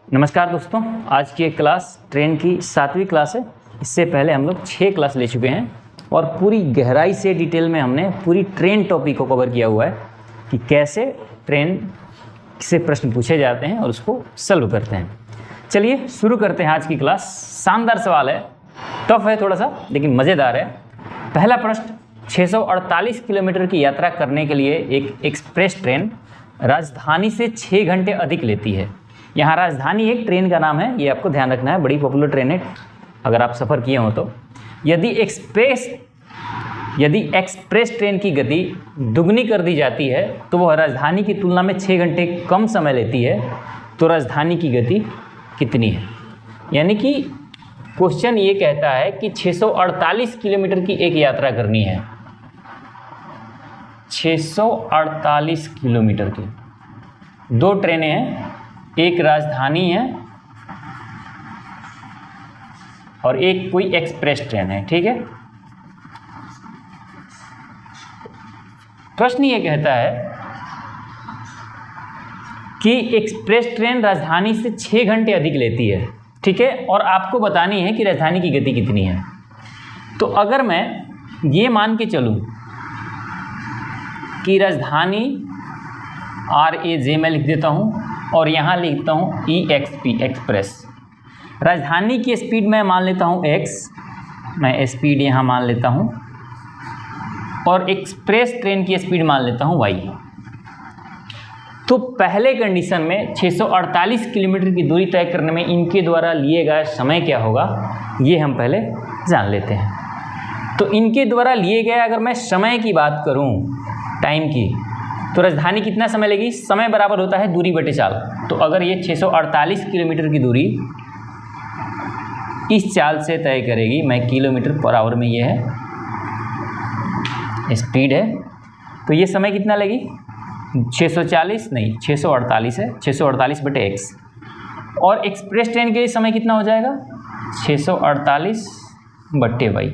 नमस्कार दोस्तों, आज की एक क्लास ट्रेन की 7वीं क्लास है। इससे पहले हम लोग 6 क्लास ले चुके हैं और पूरी गहराई से डिटेल में हमने पूरी ट्रेन टॉपिक को कवर किया हुआ है कि कैसे ट्रेन से प्रश्न पूछे जाते हैं और उसको सॉल्व करते हैं। चलिए शुरू करते हैं आज की क्लास। शानदार सवाल है, टफ है थोड़ा सा लेकिन मज़ेदार है। पहला प्रश्न, 648 किलोमीटर की यात्रा करने के लिए एक एक्सप्रेस ट्रेन राजधानी से 6 घंटे अधिक लेती है। यहाँ राजधानी एक ट्रेन का नाम है, ये आपको ध्यान रखना है, बड़ी पॉपुलर ट्रेन है अगर आप सफ़र किए हो तो। यदि एक्सप्रेस ट्रेन की गति दुगनी कर दी जाती है तो वह राजधानी की तुलना में 6 घंटे कम समय लेती है, तो राजधानी की गति कितनी है? यानी कि क्वेश्चन ये कहता है कि 648 किलोमीटर की एक यात्रा करनी है, 648 किलोमीटर की 2 ट्रेनें हैं, एक राजधानी है और एक कोई एक्सप्रेस ट्रेन है, ठीक है। प्रश्न ये कहता है कि एक्सप्रेस ट्रेन राजधानी से 6 घंटे अधिक लेती है, ठीक है, और आपको बतानी है कि राजधानी की गति कितनी है। तो अगर मैं ये मान के चलूं कि राजधानी RAJ मैं लिख देता हूं और यहाँ लिखता हूँ EXP एक्सप्रेस। राजधानी की स्पीड मैं मान लेता हूँ x, मैं स्पीड यहाँ मान लेता हूँ, और एक्सप्रेस ट्रेन की स्पीड मान लेता हूँ y। तो पहले कंडीशन में 648 किलोमीटर की दूरी तय करने में इनके द्वारा लिए गए समय क्या होगा, ये हम पहले जान लेते हैं। तो इनके द्वारा लिए गए अगर मैं समय की बात करूँ, टाइम की, तो राजधानी कितना समय लेगी? समय बराबर होता है दूरी बटे चाल। तो अगर ये 648 किलोमीटर की दूरी इस चाल से तय करेगी, मैं किलोमीटर पर आवर में ये है स्पीड है, तो ये समय कितना लेगी? 640 नहीं 648 है, 648 बटे x। और एक्सप्रेस ट्रेन के लिए समय कितना हो जाएगा? 648 बटे y।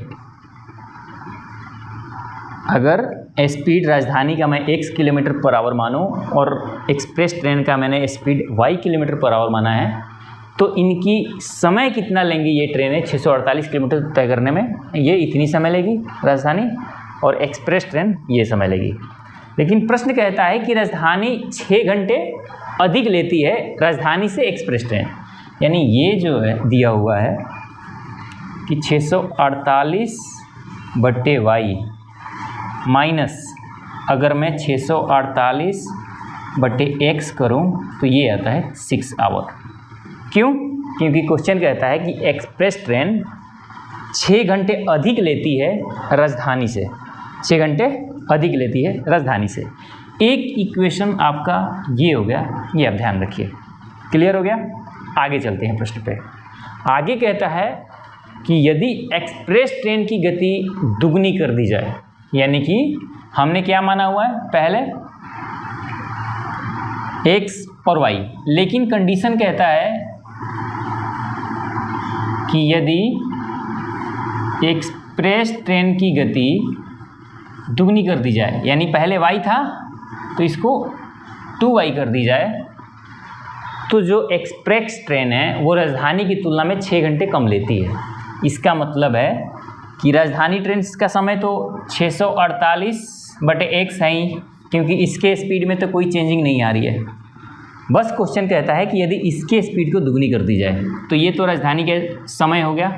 अगर स्पीड राजधानी का मैं x किलोमीटर पर आवर मानूं और एक्सप्रेस ट्रेन का मैंने speed y kilometre per hour माना है, तो इनकी समय कितना लेंगी ये ट्रेनें 648 किलोमीटर तय करने में? ये इतनी समय लेगी राजधानी, और एक्सप्रेस ट्रेन ये समय लेगी। लेकिन प्रश्न कहता है कि राजधानी 6 घंटे अधिक लेती है राजधानी से एक्सप्रेस ट्रेन। यानी ये जो है दिया हुआ है कि 648 बटे y माइनस अगर मैं 648 बटे x करूं तो ये आता है 6 आवर। क्यों? क्योंकि क्वेश्चन कहता है कि एक्सप्रेस ट्रेन 6 घंटे अधिक लेती है राजधानी से, 6 घंटे अधिक लेती है राजधानी से। एक इक्वेशन आपका ये हो गया, ये आप ध्यान रखिए। क्लियर हो गया? आगे चलते हैं प्रश्न पे। आगे कहता है कि यदि एक्सप्रेस ट्रेन की गति दुगनी कर दी जाए, यानी कि हमने क्या माना हुआ है पहले x और y, लेकिन कंडीशन कहता है कि यदि एक्सप्रेस ट्रेन की गति दुगनी कर दी जाए, यानी पहले y था तो इसको 2y कर दी जाए, तो जो एक्सप्रेस ट्रेन है वो राजधानी की तुलना में 6 घंटे कम लेती है। इसका मतलब है कि राजधानी ट्रेन का समय तो 648 बटे x है ही, क्योंकि इसके स्पीड में तो कोई चेंजिंग नहीं आ रही है। बस क्वेश्चन कहता है कि यदि इसके स्पीड को दुगनी कर दी जाए, तो ये तो राजधानी के समय हो गया,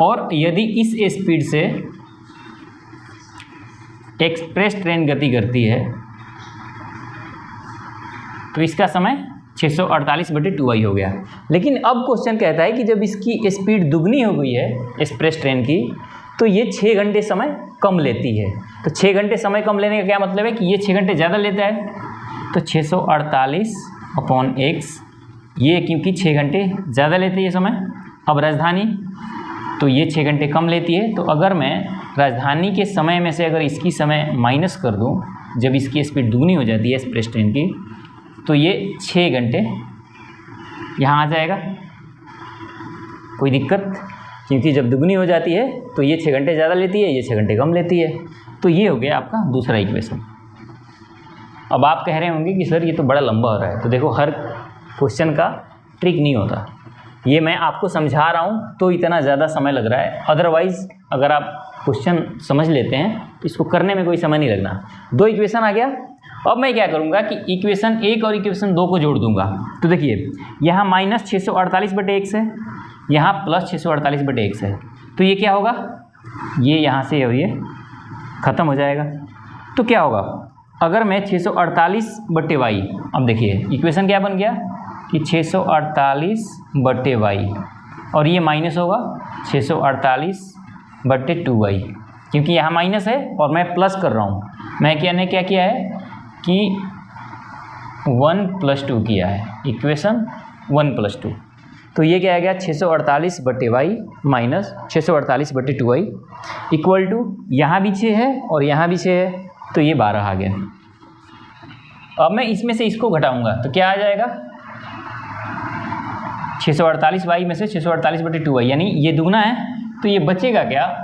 और यदि इस स्पीड से एक्सप्रेस ट्रेन गति करती है तो इसका समय 648 बटे 2y हो गया। लेकिन अब क्वेश्चन कहता है कि जब इसकी स्पीड दुगनी हो गई है एक्सप्रेस ट्रेन की, तो ये 6 घंटे समय कम लेती है। तो 6 घंटे समय कम लेने का क्या मतलब है कि ये 6 घंटे ज़्यादा लेता है, तो 648 अपॉन x, ये क्योंकि 6 घंटे ज़्यादा लेती है समय अब राजधानी, तो ये 6 घंटे कम लेती है। तो अगर मैं राजधानी के समय में से अगर इसकी समय माइनस कर दूँ, जब इसकी स्पीड दुगनी हो जाती है एक्सप्रेस ट्रेन की, तो ये 6 घंटे यहाँ आ जाएगा। कोई दिक्कत? क्योंकि जब दुगनी हो जाती है तो ये 6 घंटे ज़्यादा लेती है, ये 6 घंटे कम लेती है। तो ये हो गया आपका दूसरा इक्वेशन। अब आप कह रहे होंगे कि सर ये तो बड़ा लंबा हो रहा है, तो देखो हर क्वेश्चन का ट्रिक नहीं होता। ये मैं आपको समझा रहा हूँ तो इतना ज़्यादा समय लग रहा है, अदरवाइज़ अगर आप क्वेश्चन समझ लेते हैं तो इसको करने में कोई समय नहीं लगना। 2 इक्वेशन आ गया। अब मैं क्या करूँगा कि इक्वेशन 1 और इक्वेशन 2 को जोड़ दूँगा। तो देखिए यहाँ माइनस 648/x है, यहाँ प्लस 648/x है, तो ये क्या होगा, ये यहाँ से और ये ख़त्म हो जाएगा। तो क्या होगा, अगर मैं 648/y, अब देखिए इक्वेशन क्या बन गया कि 648/y और ये माइनस होगा 648/2y, क्योंकि यहाँ माइनस है और मैं प्लस कर रहा हूँ। मैंने क्या किया है कि 1 + 2 किया है, इक्वेशन 1 + 2। तो ये क्या आ गया 648/y minus 648/2y equal to यहाँ भी 6 है और यहाँ भी 6 है, तो ये 12 आ गया। अब मैं इसमें से इसको घटाऊंगा तो क्या आ जाएगा, 648y में से 648/2y, यानी ये दुगना है तो ये बचेगा क्या,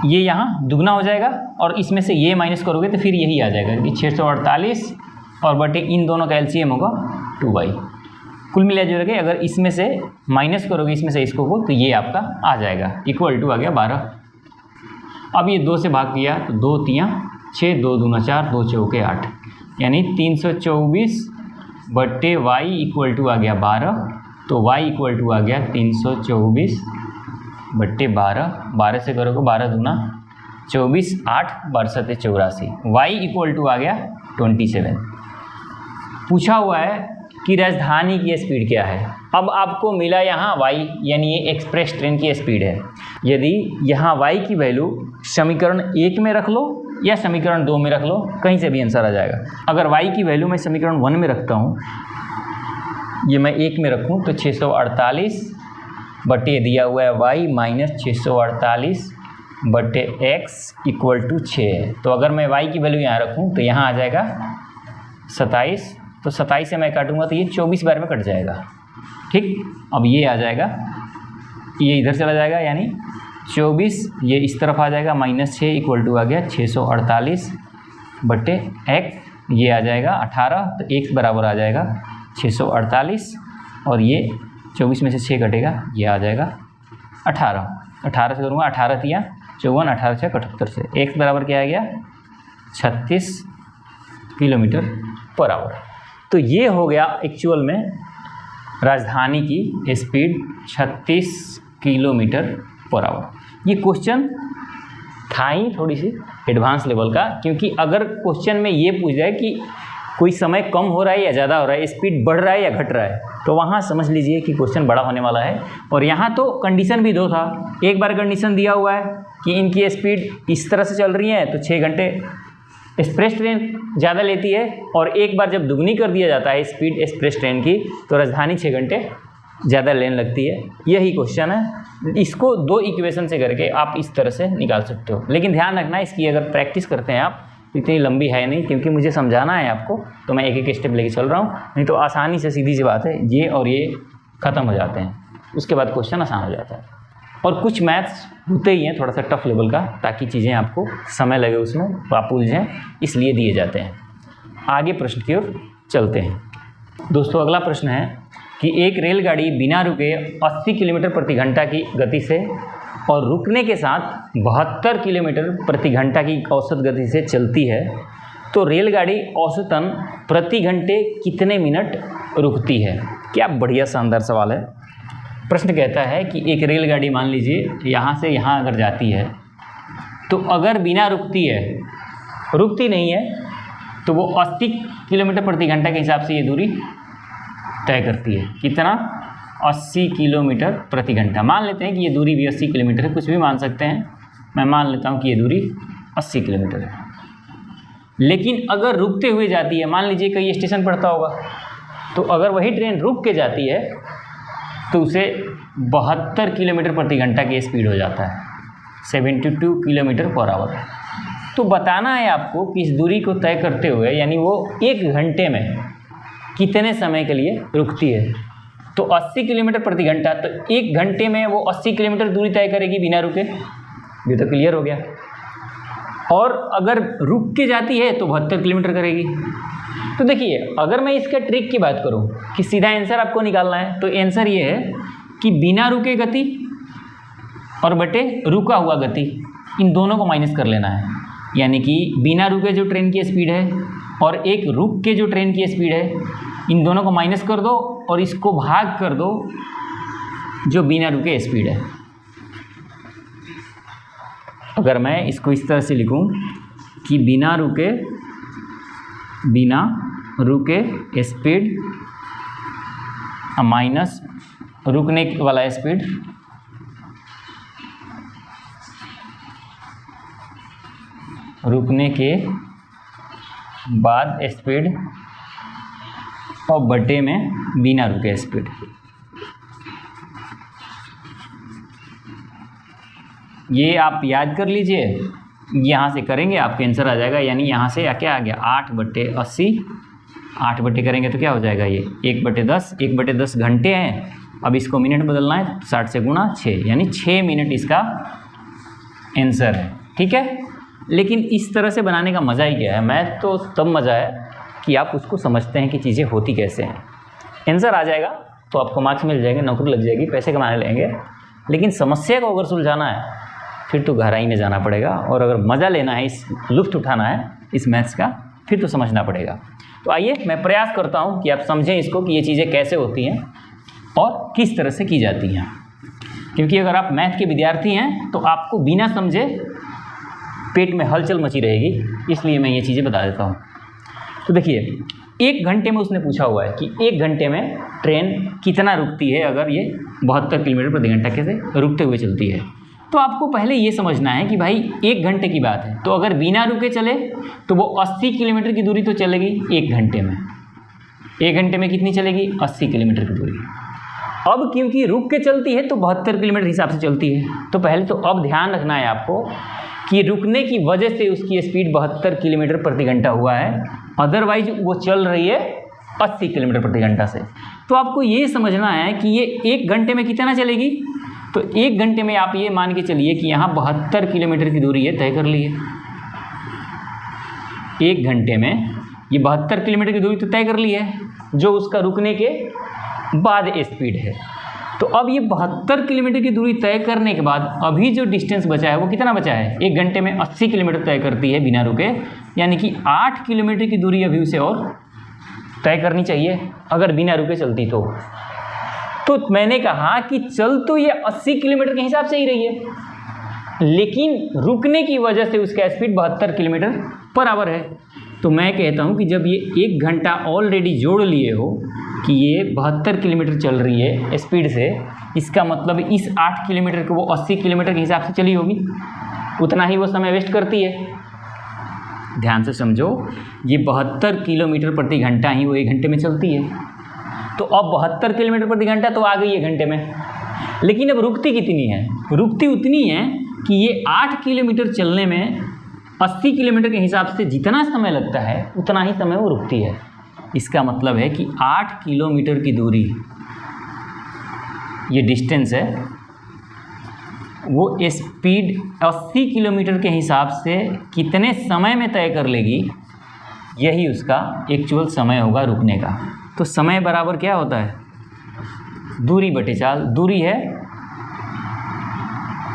ये यहाँ दुगना हो जाएगा और इसमें से ये माइनस करोगे तो फिर यही आ जाएगा कि 648 और बटे इन दोनों का एलसीएम होगा 2y। कुल मिला जुला के अगर इसमें से माइनस करोगे इसमें से इसको को, तो ये आपका आ जाएगा इक्वल टू आ गया 12। अब ये 2 से भाग किया तो 2 × 3 = 6, 2 दूना 4, 2 चौके 8, यानी 324/y इक्वल टू आ गया 12। तो y इक्वल टू आ गया 324/12, 12 से करोगे 12 दूना 24, 8 12 7 84, y इक्वल टू आ गया 27। पूछा हुआ है कि राजधानी की स्पीड क्या है। अब आपको मिला यहाँ y, यानी ये एक्सप्रेस ट्रेन की स्पीड है। यदि यहाँ y की वैल्यू समीकरण 1 में रख लो या समीकरण 2 में रख लो, कहीं से भी आंसर आ जाएगा। अगर y की वैल्यू मैं समीकरण 1 में रखता हूँ, ये मैं 1 में रखूँ तो 648 बटे दिया हुआ है y minus 648/x equal to 6 है। तो अगर मैं y की वैल्यू यहाँ रखूँ तो यहाँ आ जाएगा 27, तो 27 से मैं काटूंगा तो ये 24 बार में कट जाएगा। ठीक, अब ये आ जाएगा, ये इधर चला जाएगा, यानी 24 ये इस तरफ आ जाएगा, -6 इक्वल टू आ गया 648/x, ये आ जाएगा 18, तो x बराबर आ जाएगा 648 और ये 24 में से 6 कटेगा, ये आ जाएगा 18। 18 से करूँगा 18 × 3 = 54, 18 से 78 से x बराबर क्या आ गया 36 km/h। तो ये हो गया एक्चुअल में राजधानी की स्पीड 36 km/h। ये क्वेश्चन था ही थोड़ी सी एडवांस लेवल का, क्योंकि अगर क्वेश्चन में ये पूछ जाए कि कोई समय कम हो रहा है या ज़्यादा हो रहा है, स्पीड बढ़ रहा है या घट रहा है, तो वहाँ समझ लीजिए कि क्वेश्चन बड़ा होने वाला है। और यहाँ तो कंडीशन भी 2 था। एक बार कंडीशन दिया हुआ है कि इनकी स्पीड इस तरह से चल रही है तो 6 घंटे एक्सप्रेस ट्रेन ज़्यादा लेती है, और एक बार जब दुगनी कर दिया जाता है स्पीड एक्सप्रेस ट्रेन की तो राजधानी 6 घंटे ज़्यादा लेने लगती है। यही क्वेश्चन है। इसको 2 इक्वेशन से करके आप इस तरह से निकाल सकते हो, लेकिन ध्यान रखना इसकी अगर प्रैक्टिस करते हैं आप, इतनी लंबी है नहीं, क्योंकि मुझे समझाना है आपको, तो मैं एक एक स्टेप लेके चल रहा हूँ। नहीं तो आसानी से सीधी सी बात है, ये और ये ख़त्म हो जाते हैं, उसके बाद क्वेश्चन आसान हो जाता है। और कुछ मैथ्स होते ही हैं थोड़ा सा टफ लेवल का, ताकि चीज़ें आपको समय लगे उसमें, आप उलझें, इसलिए दिए जाते हैं। आगे प्रश्न की ओर चलते हैं। दोस्तों अगला प्रश्न है कि एक रेलगाड़ी बिना रुके 80 km/घंटा की गति से और रुकने के साथ 72 km/घंटा की औसत गति से चलती है, तो रेलगाड़ी औसतन प्रति घंटे कितने मिनट रुकती है। क्या बढ़िया शानदार सवाल है। प्रश्न कहता है कि एक रेलगाड़ी मान लीजिए यहाँ से यहाँ अगर जाती है, तो अगर बिना रुकती नहीं है तो वो 80 km/घंटा के हिसाब से ये दूरी तय करती है। कितना, 80 km/घंटा। मान लेते हैं कि ये दूरी भी 80 किलोमीटर है, कुछ भी मान सकते हैं, मैं मान लेता हूँ कि ये दूरी 80 किलोमीटर है। लेकिन अगर रुकते हुए जाती है, मान लीजिए कहीं स्टेशन पड़ता होगा, तो अगर वही ट्रेन रुक के जाती है तो उसे 72 km/घंटा की स्पीड हो जाता है, 72 km/h। तो बताना है आपको कि इस दूरी को तय करते हुए, यानी वो 1 घंटे में कितने समय के लिए रुकती है। तो 80 km/घंटा, तो 1 घंटे में वो 80 किलोमीटर दूरी तय करेगी बिना रुके। ये तो क्लियर हो गया। और अगर रुक के जाती है तो 72 किलोमीटर करेगी। तो देखिए, अगर मैं इसका ट्रिक की बात करूं कि सीधा आंसर आपको निकालना है, तो आंसर ये है कि बिना रुके गति और बटे रुका हुआ गति, इन दोनों को माइनस कर लेना है। यानी कि बिना रुके जो ट्रेन की स्पीड है और एक रुक के जो ट्रेन की स्पीड है, इन दोनों को माइनस कर दो और इसको भाग कर दो जो बिना रुके स्पीड है। अगर मैं इसको इस तरह से लिखूं कि बिना रुके स्पीड माइनस रुकने वाला स्पीड, रुकने के बाद स्पीड और बटे में बिना रुके स्पीड। ये आप याद कर लीजिए, यहाँ से करेंगे आपका आंसर आ जाएगा। यानी यहाँ से क्या आ गया 8/80, 8 बटे करेंगे तो क्या हो जाएगा ये 1/10, 1/10 घंटे हैं। अब इसको मिनट बदलना है, 60 से गुणा 6, यानी 6 मिनट इसका आंसर है। ठीक है, लेकिन इस तरह से बनाने का मज़ा ही क्या है? मैथ तो तब मज़ा है कि आप उसको समझते हैं कि चीज़ें होती कैसे हैं। आंसर आ जाएगा तो आपको मार्क्स मिल जाएंगे, नौकरी लग जाएगी, पैसे कमाने लेंगे। लेकिन समस्या को अगर सुलझाना है फिर तो गहराई में जाना पड़ेगा, और अगर मज़ा लेना है, इस लुत्फ़ उठाना है इस मैथ्स का, फिर तो समझना पड़ेगा। तो आइए मैं प्रयास करता हूँ कि आप समझें इसको कि ये चीज़ें कैसे होती हैं और किस तरह से की जाती हैं। क्योंकि अगर आप मैथ के विद्यार्थी हैं तो आपको बिना समझे पेट में हलचल मची रहेगी, इसलिए मैं ये चीज़ें बता देता हूँ। तो देखिए, 1 घंटे में उसने पूछा हुआ है कि 1 घंटे में ट्रेन कितना रुकती है अगर ये 72 किलोमीटर प्रति घंटा कैसे रुकते हुए चलती है। तो आपको पहले ये समझना है कि भाई 1 घंटे की बात है, तो अगर बिना रुके चले तो वो 80 किलोमीटर की दूरी तो चलेगी 1 घंटे में। 1 घंटे में कितनी चलेगी? 80 किलोमीटर की दूरी। अब क्योंकि रुक के चलती है तो 72 किलोमीटर हिसाब से चलती है। तो पहले तो अब ध्यान रखना है आपको कि रुकने की वजह से उसकी स्पीड 72 किलोमीटर प्रति घंटा हुआ है, अदरवाइज वो चल रही है 80 किलोमीटर प्रति घंटा से। तो आपको ये समझना है कि ये 1 घंटे में कितना चलेगी। तो 1 घंटे में आप ये मान के चलिए कि यहाँ 72 किलोमीटर की दूरी है, तय कर ली है। 1 घंटे में ये 72 किलोमीटर की दूरी तो तय कर ली है, जो उसका रुकने के बाद स्पीड है। तो अब ये 72 किलोमीटर की दूरी तय करने के बाद अभी जो डिस्टेंस बचा है वो कितना बचा है? 1 घंटे में 80 किलोमीटर तय करती है बिना रुके, यानी कि 8 किलोमीटर की दूरी अभी उसे और तय करनी चाहिए अगर बिना रुके चलती तो मैंने कहा कि चल तो ये 80 किलोमीटर के हिसाब से ही रही है, लेकिन रुकने की वजह से उसका स्पीड 72 किलोमीटर पर आवर है। तो मैं कहता हूँ कि जब ये 1 घंटा ऑलरेडी जोड़ लिए हो कि ये 72 किलोमीटर चल रही है स्पीड से, इसका मतलब इस 8 किलोमीटर को वो 80 किलोमीटर के हिसाब से चली होगी, उतना ही वो समय वेस्ट करती है। ध्यान से समझो, ये 72 किलोमीटर प्रति घंटा ही वो 1 घंटे में चलती है। तो अब 72 किलोमीटर प्रति घंटा तो आ गई है घंटे में, लेकिन अब रुकती कितनी है? रुकती उतनी है कि ये 8 किलोमीटर चलने में 80 किलोमीटर के हिसाब से जितना समय लगता है उतना ही समय वो रुकती है। इसका मतलब है कि 8 किलोमीटर की दूरी, ये डिस्टेंस है, वो स्पीड 80 किलोमीटर के हिसाब से कितने समय में तय कर लेगी, यही उसका एक्चुअल समय होगा रुकने का। तो समय बराबर क्या होता है? दूरी बटे चाल। दूरी है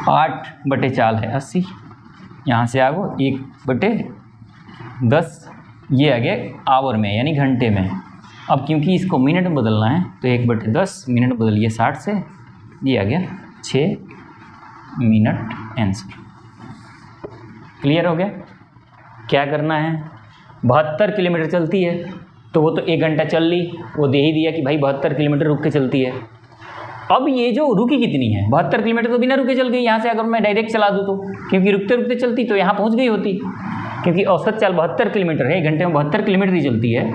8/4 है 80, यहाँ से आगो 1/10, ये आ गया आवर में यानी घंटे में। अब क्योंकि इसको मिनट में बदलना है तो 1/10 मिनट बदलिए 60 से, ये आ गया 6 मिनट आंसर। क्लियर हो गया? क्या करना है? 72 किलोमीटर चलती है तो वो तो 1 घंटा चल ली, वो दे ही दिया कि भाई 72 किलोमीटर रुक के चलती है। अब ये जो रुकी कितनी है? 72 किलोमीटर तो बिना रुके चल गई। यहाँ से अगर मैं डायरेक्ट चला दूँ तो, क्योंकि रुकते रुकते चलती तो यहाँ पहुँच गई होती, क्योंकि औसत चाल 72 किलोमीटर है, 1 घंटे में 72 किलोमीटर ही चलती है।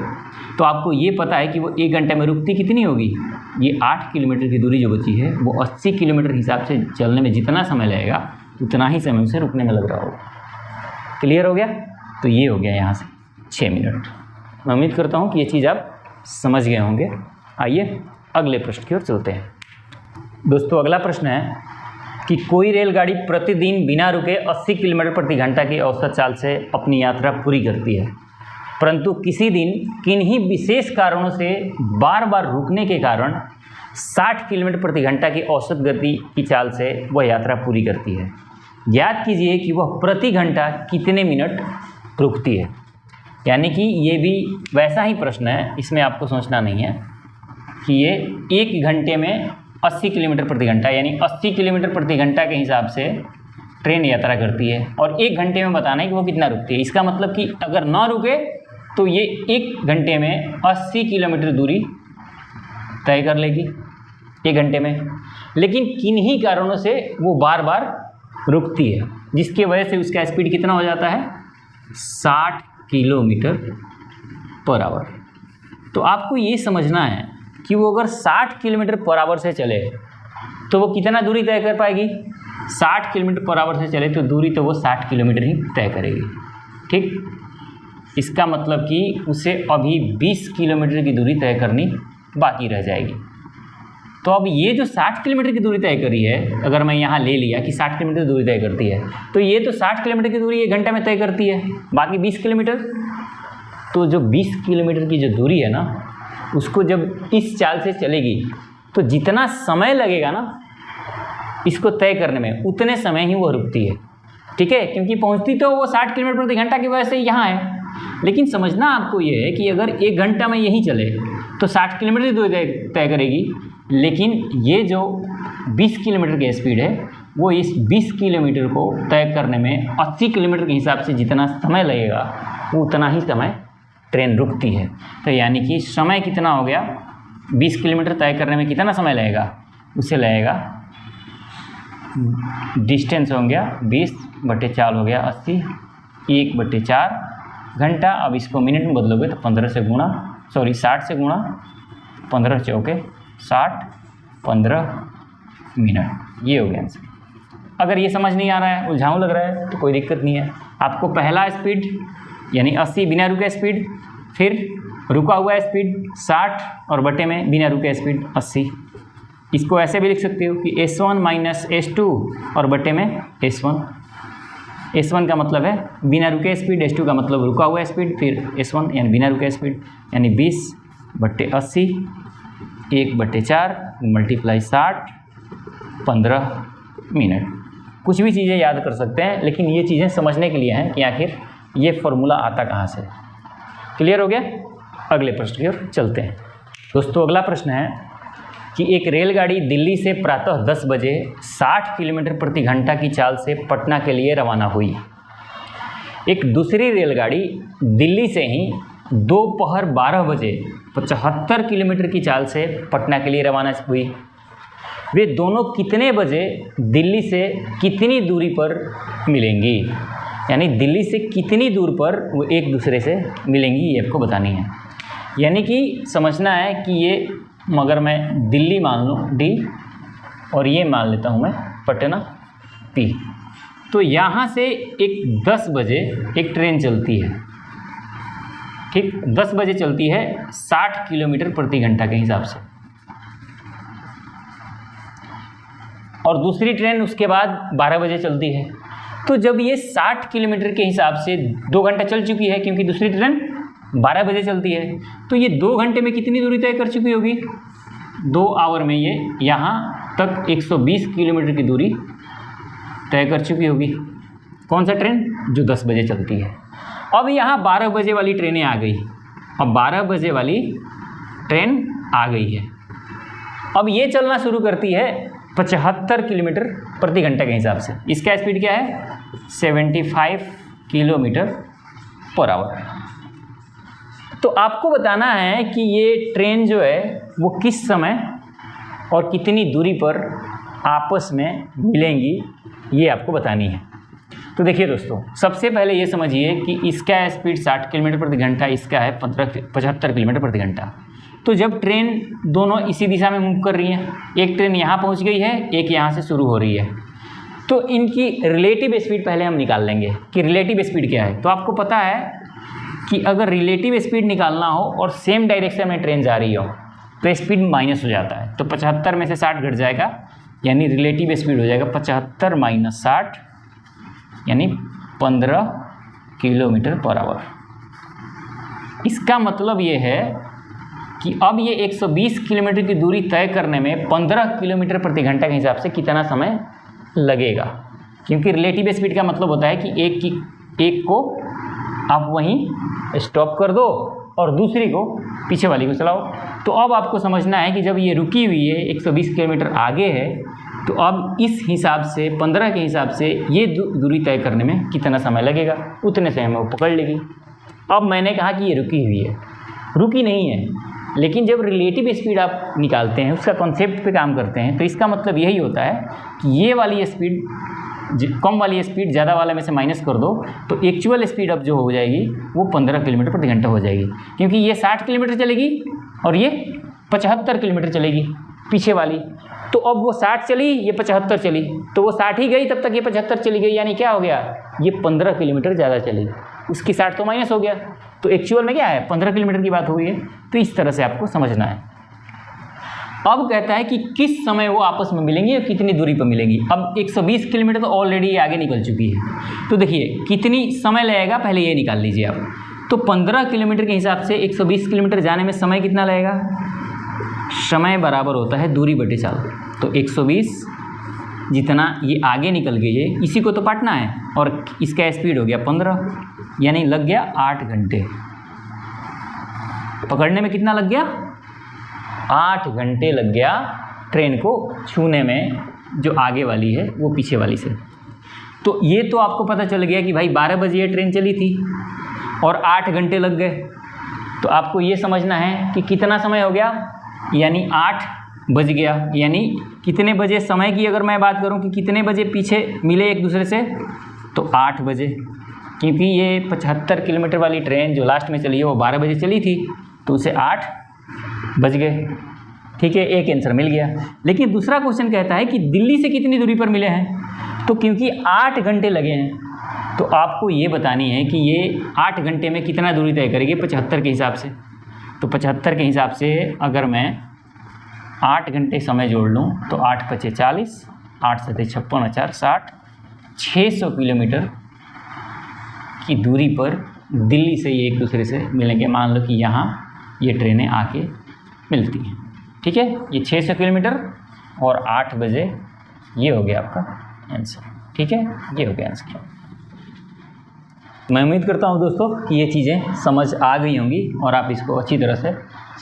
तो आपको ये पता है कि वो 1 घंटे में रुकती कितनी होगी? ये 8 किलोमीटर की दूरी जो बची है वो 80 किलोमीटर हिसाब से चलने में जितना समय लगेगा उतना ही समय उसे रुकने में लग रहा होगा। क्लियर हो गया? तो ये हो गया यहाँ से 6 मिनट। मैं उम्मीद करता हूँ कि ये चीज़ आप समझ गए होंगे। आइए अगले प्रश्न की ओर चलते हैं। दोस्तों, अगला प्रश्न है कि कोई रेलगाड़ी प्रतिदिन बिना रुके 80 किलोमीटर प्रति घंटा की औसत चाल से अपनी यात्रा पूरी करती है, परंतु किसी दिन किन्हीं विशेष कारणों से बार बार रुकने के कारण 60 किलोमीटर प्रति घंटा की औसत गति की चाल से वह यात्रा पूरी करती है। ज्ञात कीजिए कि वह प्रति घंटा कितने मिनट रुकती है। यानी कि ये भी वैसा ही प्रश्न है, इसमें आपको सोचना नहीं है कि ये 1 घंटे में 80 किलोमीटर प्रति घंटा यानी 80 किलोमीटर प्रति घंटा के हिसाब से ट्रेन यात्रा करती है और 1 घंटे में बताना है कि वो कितना रुकती है। इसका मतलब कि अगर ना रुके तो ये 1 घंटे में 80 किलोमीटर दूरी तय कर लेगी 1 घंटे में, लेकिन किन्हीं कारणों से वो बार बार रुकती है, जिसकी वजह से उसका स्पीड कितना हो जाता है 60 किलोमीटर पर आवर। तो आपको ये समझना है कि वो अगर 60 किलोमीटर पर आवर से चले तो वो कितना दूरी तय कर पाएगी। 60 किलोमीटर पर आवर से चले तो दूरी तो वो 60 किलोमीटर ही तय करेगी। ठीक, इसका मतलब कि उसे अभी 20 किलोमीटर की दूरी तय करनी बाकी रह जाएगी। तो अब ये जो 60 किलोमीटर की दूरी तय करी है, अगर मैं यहाँ ले लिया कि 60 किलोमीटर की दूरी तय करती है, तो ये तो 60 किलोमीटर की दूरी 1 घंटे में तय करती है, बाकी 20 किलोमीटर। तो जो 20 किलोमीटर की जो दूरी है ना, उसको जब इस चाल से चलेगी तो जितना समय लगेगा ना इसको तय करने में, उतने समय ही वो रुकती है। ठीक है, क्योंकि पहुँचती तो वो 60 किलोमीटर प्रति घंटा की वजह से यहाँ है, लेकिन समझना आपको ये है कि अगर 1 घंटा में यहीं चले तो 60 किलोमीटर की दूरी तय करेगी, लेकिन ये जो 20 किलोमीटर की स्पीड है वो इस 20 किलोमीटर को तय करने में 80 किलोमीटर के हिसाब से जितना समय लगेगा वो उतना ही समय ट्रेन रुकती है। तो यानी कि समय कितना हो गया, 20 किलोमीटर तय करने में कितना समय लगेगा, उसे लगेगा डिस्टेंस हो गया 20/4 हो गया 80, 1/4 घंटा। अब इसको मिनट में बदलोगे तो 60 से गुणा 15 चौके 60, 15 मिनट, ये हो गया आंसर। अगर ये समझ नहीं आ रहा है, उलझाऊ लग रहा है, तो कोई दिक्कत नहीं है। आपको पहला स्पीड यानी 80 बिना रुके स्पीड, फिर रुका हुआ स्पीड 60 और बटे में बिना रुके स्पीड 80। इसको ऐसे भी लिख सकते हो कि S1 माइनस S2 और बटे में S1। S1 का मतलब है बिना रुके स्पीड, S2 का मतलब रुका हुआ स्पीड, फिर S1 यानी बिना रुके स्पीड, यानी 20/80, 1/4 मल्टीप्लाई 60, 15 मिनट। कुछ भी चीज़ें याद कर सकते हैं, लेकिन ये चीज़ें समझने के लिए हैं कि आखिर ये फॉर्मूला आता कहाँ से। क्लियर हो गया? अगले प्रश्न की ओर चलते हैं। दोस्तों, अगला प्रश्न है कि एक रेलगाड़ी दिल्ली से प्रातः 10 बजे 60 किलोमीटर प्रति घंटा की चाल से पटना के लिए रवाना हुई। एक दूसरी रेलगाड़ी दिल्ली से ही दोपहर 12 बजे 75 किलोमीटर की चाल से पटना के लिए रवाना हुई। वे दोनों कितने बजे दिल्ली से कितनी दूरी पर मिलेंगी, यानी दिल्ली से कितनी दूर पर वो एक दूसरे से मिलेंगी, ये आपको बतानी है। यानी कि समझना है कि ये, मगर मैं दिल्ली मान लूँ डी और ये मान लेता हूँ मैं पटना पी। तो यहाँ से एक 10 बजे एक ट्रेन चलती है, ठीक, 10 बजे चलती है 60 किलोमीटर प्रति घंटा के हिसाब से, और दूसरी ट्रेन उसके बाद 12 बजे चलती है। तो जब ये 60 किलोमीटर के हिसाब से 2 घंटा चल चुकी है, क्योंकि दूसरी ट्रेन 12 बजे चलती है, तो ये 2 घंटे में कितनी दूरी तय कर चुकी होगी, 2 आवर में ये यहाँ तक 120 किलोमीटर की दूरी तय कर चुकी होगी। कौन सा ट्रेन? जो 10 बजे चलती है। अब यहाँ 12 बजे वाली ट्रेनें आ गई, अब 12 बजे वाली ट्रेन आ गई है। अब ये चलना शुरू करती है 75 किलोमीटर प्रति घंटा के हिसाब से। इसका स्पीड क्या है? 75 किलोमीटर पर आवर। तो आपको बताना है कि ये ट्रेन जो है वो किस समय और कितनी दूरी पर आपस में मिलेंगी, ये आपको बतानी है। तो देखिए दोस्तों, सबसे पहले ये समझिए कि इसका स्पीड 60 किलोमीटर प्रति घंटा, इसका है 75 किलोमीटर प्रति घंटा। तो जब ट्रेन दोनों इसी दिशा में मूव कर रही हैं, एक ट्रेन यहाँ पहुँच गई है, एक यहाँ से शुरू हो रही है, तो इनकी रिलेटिव स्पीड पहले हम निकाल लेंगे कि रिलेटिव स्पीड क्या है। तो आपको पता है कि अगर रिलेटिव स्पीड निकालना हो और सेम डायरेक्शन में ट्रेन जा रही हो तो स्पीड माइनस हो जाता है। तो 75 में से 60 घट जाएगा यानी रिलेटिव स्पीड हो जाएगा 75 माइनस 60 यानी 15 किलोमीटर पर आवर। इसका मतलब ये है कि अब ये 120 किलोमीटर की दूरी तय करने में 15 किलोमीटर प्रति घंटा के हिसाब से कितना समय लगेगा, क्योंकि रिलेटिव स्पीड का मतलब होता है कि एक को आप वहीं स्टॉप कर दो और दूसरी को पीछे वाली को चलाओ। तो अब आपको समझना है कि जब ये रुकी हुई है 120 किलोमीटर आगे है, तो अब इस हिसाब से 15 के हिसाब से ये दूरी तय करने में कितना समय लगेगा, उतने समय में वो पकड़ लेगी। अब मैंने कहा कि ये रुकी हुई है, रुकी नहीं है, लेकिन जब रिलेटिव स्पीड आप निकालते हैं, उसका कॉन्सेप्ट पे काम करते हैं, तो इसका मतलब यही होता है कि ये वाली स्पीड, कम वाली स्पीड ज़्यादा वाले में से माइनस कर दो तो एक्चुअल स्पीड अब जो हो जाएगी वो 15 किलोमीटर प्रति घंटा हो जाएगी, क्योंकि ये 60 किलोमीटर चलेगी और ये 75 किलोमीटर चलेगी पीछे वाली। तो अब वो 60 चली, ये 75 चली, तो वो 60 ही गई, तब तक ये 75 चली गई, यानी क्या हो गया, ये 15 किलोमीटर ज़्यादा चली, उसकी 60 तो माइनस हो गया। तो एक्चुअल में क्या है, 15 किलोमीटर की बात हुई है। तो इस तरह से आपको समझना है। अब कहता है कि किस समय वो आपस में मिलेंगी और कितनी दूरी पर मिलेंगी। अब 120 किलोमीटर तो ऑलरेडी आगे निकल चुकी है, तो देखिए कितनी समय लगेगा पहले ये निकाल लीजिए आप। तो 15 किलोमीटर के हिसाब से 120 किलोमीटर जाने में समय कितना लगेगा, समय बराबर होता है दूरी बटे चाल। तो 120 जितना ये आगे निकल गई है, इसी को तो पाटना है, और इसका स्पीड हो गया 15, यानी लग गया 8 घंटे। पकड़ने में कितना लग गया, 8 घंटे लग गया ट्रेन को छूने में, जो आगे वाली है वो पीछे वाली से। तो ये तो आपको पता चल गया कि भाई 12 बजे ये ट्रेन चली थी और 8 घंटे लग गए। तो आपको ये समझना है कि कितना समय हो गया, यानी 8 बज गया। यानी कितने बजे समय की अगर मैं बात करूं कि कितने बजे पीछे मिले एक दूसरे से, तो 8 बजे, क्योंकि ये 75 किलोमीटर वाली ट्रेन जो लास्ट में चली है वो 12 बजे चली थी, तो उसे 8 बज गए। ठीक है, एक आंसर मिल गया। लेकिन दूसरा क्वेश्चन कहता है कि दिल्ली से कितनी दूरी पर मिले हैं, तो क्योंकि 8 घंटे लगे हैं, तो आपको ये बतानी है कि ये 8 घंटे में कितना दूरी तय करेगी 75 के हिसाब से। तो 75 के हिसाब से अगर मैं 8 घंटे समय जोड़ लूँ तो 8 × 5 = 40, 8 × 7 = 56, 4 = 60, 600 किलोमीटर की दूरी पर दिल्ली से ये एक दूसरे से मिलेंगे। मान लो कि यहाँ ये ट्रेनें आके मिलती हैं। ठीक है, ये 600 किलोमीटर और 8 बजे, ये हो गया आपका आंसर। ठीक है, ये हो गया आंसर। मैं उम्मीद करता हूँ दोस्तों कि ये चीज़ें समझ आ गई होंगी और आप इसको अच्छी तरह से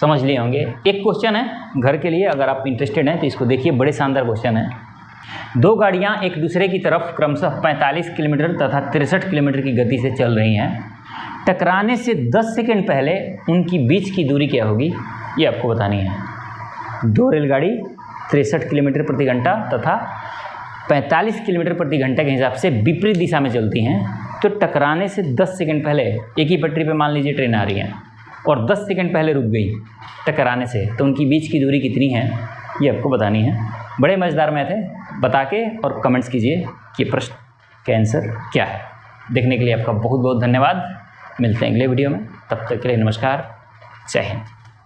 समझ लिए होंगे। एक क्वेश्चन है घर के लिए, अगर आप इंटरेस्टेड हैं तो इसको देखिए, बड़े शानदार क्वेश्चन है। 2 गाड़ियाँ एक दूसरे की तरफ क्रमशः 45 किलोमीटर तथा 63 किलोमीटर की गति से चल रही हैं। टकराने से 10 सेकंड पहले उनकी बीच की दूरी क्या होगी, ये आपको बतानी है। 2 रेलगाड़ी 63 किलोमीटर प्रति घंटा तथा 45 किलोमीटर प्रति घंटा के हिसाब से विपरीत दिशा में चलती हैं। तो टकराने से 10 सेकंड पहले एक ही पटरी पे मान लीजिए ट्रेन आ रही है और 10 सेकंड पहले रुक गई टकराने से, तो उनकी बीच की दूरी कितनी है, ये आपको बतानी है। बड़े मज़ेदार मैथ है, बता के और कमेंट्स कीजिए कि प्रश्न का आंसर क्या है। देखने के लिए आपका बहुत बहुत धन्यवाद। मिलते हैं अगले वीडियो में, तब तक के लिए नमस्कार, जय हिंद।